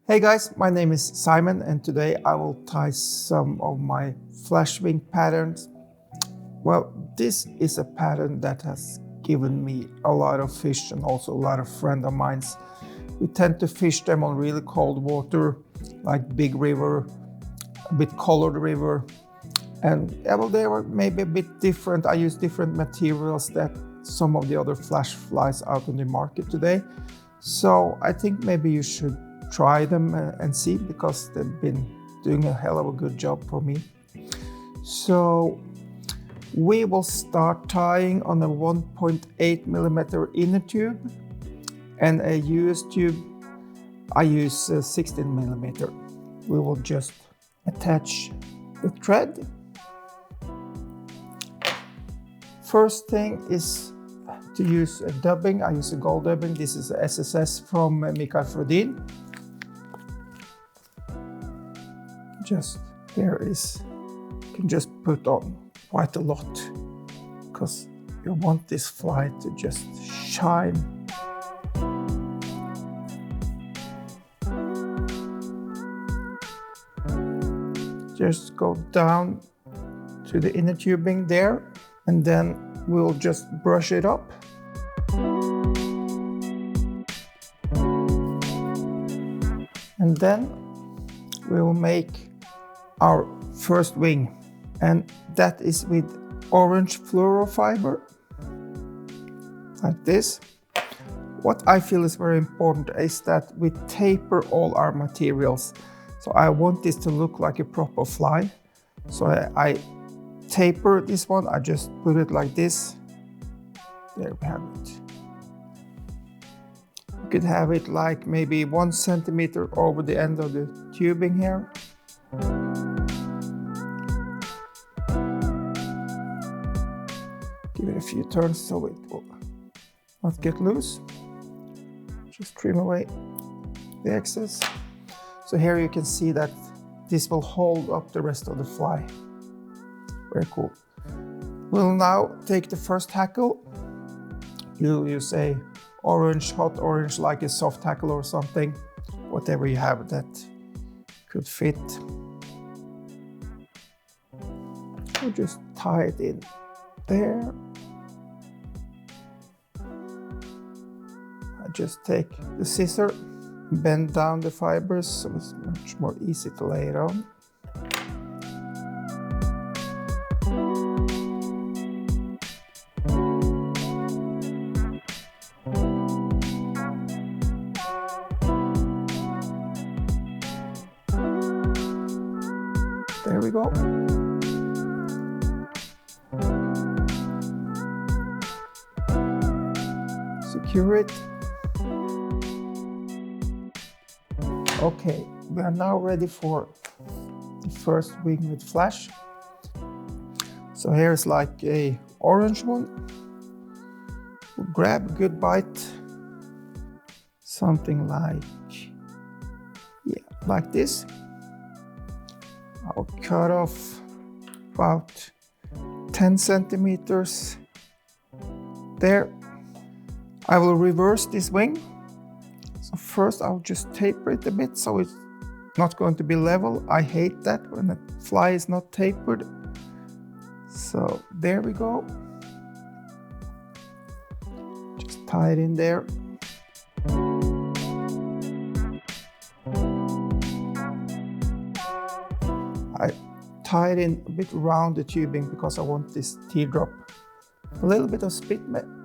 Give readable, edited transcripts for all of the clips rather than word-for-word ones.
Hey guys, my name is Simon and today I will tie some of my Flashwing patterns. Well, this is a pattern that has given me a lot of fish and also a lot of friends of mine. We tend to fish them on really cold water, like big river, a bit colored river. And well, they were maybe a bit different. I use different materials that some of the other flash flies out on the market today. So I think maybe you should try them and see, because they've been doing a hell of a good job for me. So we will start tying on a 1.8 millimeter inner tube and a US tube. I use 16 millimeter. We will just attach the thread. First thing is to use a dubbing. I use a gold dubbing. This is a SSS from Mikael Frodin. Just there is, you can just put on quite a lot because you want this fly to just shine. Just go down to the inner tubing there, and then we'll just brush it up. And then we'll make our first wing, and that is with orange fluoro fiber, like this. What I feel is very important is that we taper all our materials. So I want this to look like a proper fly. So I taper this one. I just put it like this. There we have it. You could have it like maybe 1 centimeter over the end of the tubing here. Give it a few turns so it will not get loose. Just trim away the excess. So here you can see that this will hold up the rest of the fly. Very cool. We'll now take the first hackle. You'll use a orange, hot orange, like a soft hackle or something. Whatever you have that could fit. We'll just tie it in there. I just take the scissor, bend down the fibers so it's much more easy to lay it on. There we go. Secure it. Okay, we are now ready for the first wing with flash. So here's like a orange one. We'll grab a good bite. Something like, yeah, like this. I'll cut off about 10 centimeters there. I will reverse this wing. So first I'll just taper it a bit so it's not going to be level. I hate that when a fly is not tapered. So there we go. Just tie it in there. I tie it in a bit around the tubing because I want this teardrop. A little bit of spit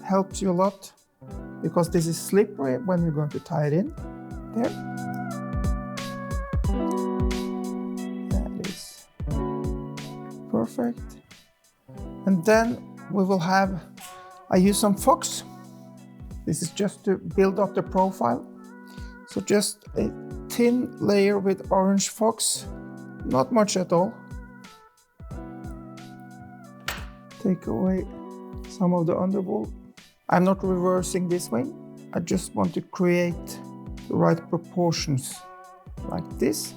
helps you a lot, because this is slippery when you're going to tie it in. There. That is perfect. And then we will have, I use some fox. This is just to build up the profile. So just a thin layer with orange fox, not much at all. Take away some of the underwool. I'm not reversing this wing. I just want to create the right proportions, like this.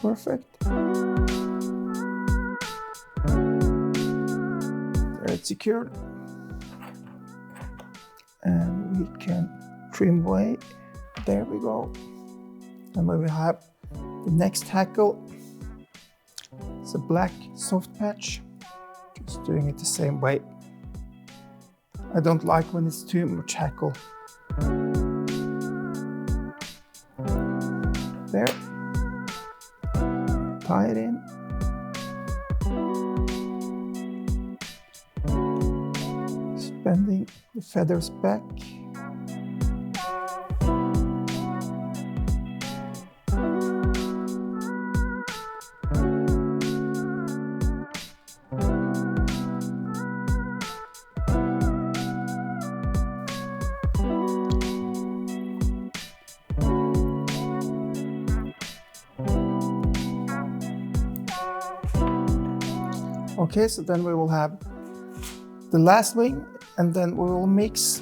Perfect. There it's secured. And we can trim away. There we go. And we will have the next hackle. It's a black soft patch. Just doing it the same way. I don't like when it's too much hackle. There. Tie it in. Bending the feathers back. Okay, so then we will have the last wing, and then we will mix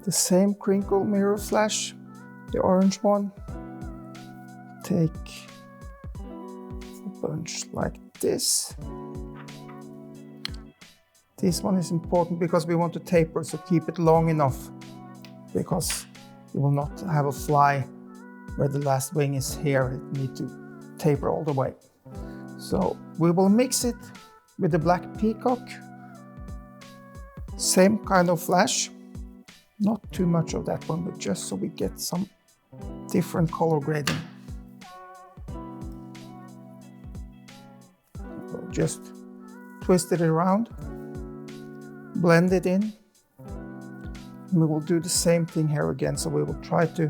the same crinkle mirror flash, the orange one. Take a bunch like this. This one is important because we want to taper, so keep it long enough, because you will not have a fly where the last wing is here. It needs to taper all the way. So we will mix it with the black peacock. Same kind of flash, not too much of that one, but just so we get some different color grading. We'll just twist it around, blend it in. And we will do the same thing here again. So we will try to,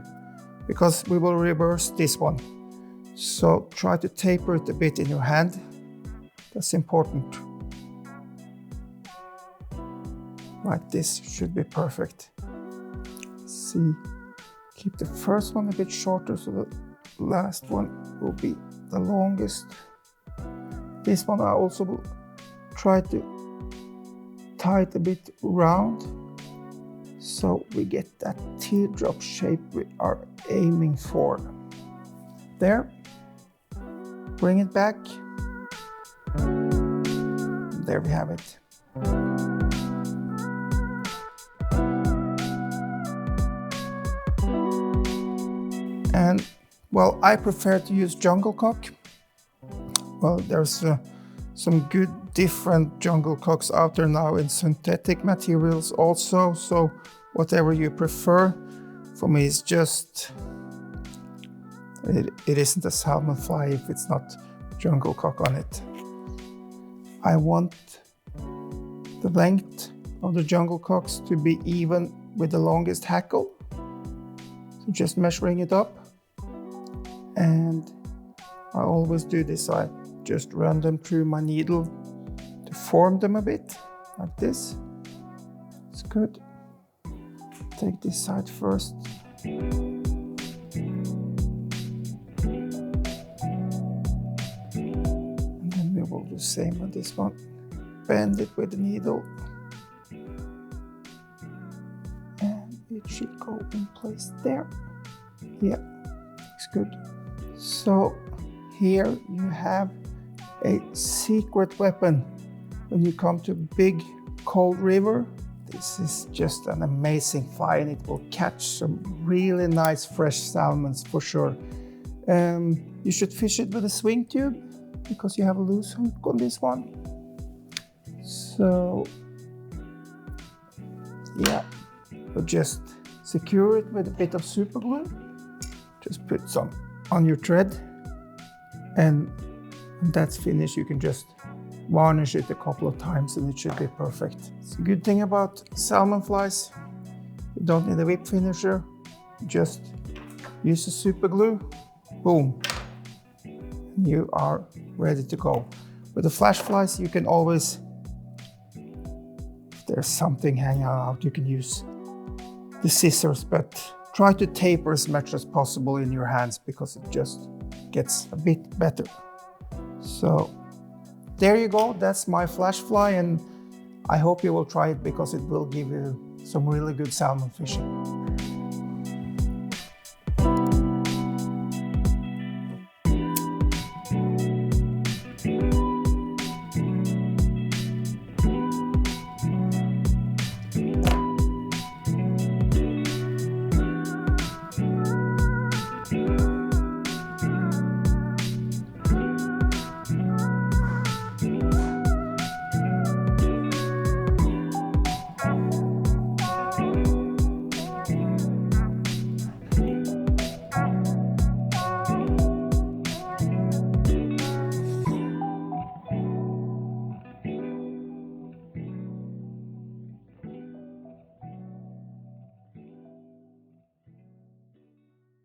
because we will reverse this one. So try to taper it a bit in your hand. That's important. Like this should be perfect. See, keep the first one a bit shorter so the last one will be the longest. This one I also will try to tie it a bit round so we get that teardrop shape we are aiming for. There. Bring it back. There we have it. And well, I prefer to use jungle cock. Well, there's some good different jungle cocks out there now in synthetic materials also. So whatever you prefer, for me it's just, it isn't a salmon fly if it's not jungle cock on it. I want the length of the jungle cocks to be even with the longest hackle. So just measuring it up. And I always do this, I just run them through my needle to form them a bit, like this. It's good. Take this side first. And then we will do the same on this one. Bend it with the needle. And it should go in place there. Yeah, looks good. So here you have a secret weapon when you come to a big cold river. This is just an amazing fly and it will catch some really nice fresh salmons for sure. You should fish it with a swing tube because you have a loose hook on this one. So yeah, but just secure it with a bit of super glue. Just put some on your thread, and when that's finished, you can just varnish it a couple of times and it should be perfect. It's a good thing about salmon flies. You don't need a whip finisher. Just use the super glue. Boom. You are ready to go. With the flash flies, you can always, if there's something hanging out, you can use the scissors, but try to taper as much as possible in your hands because it just gets a bit better. So there you go, that's my flash fly, and I hope you will try it because it will give you some really good salmon fishing.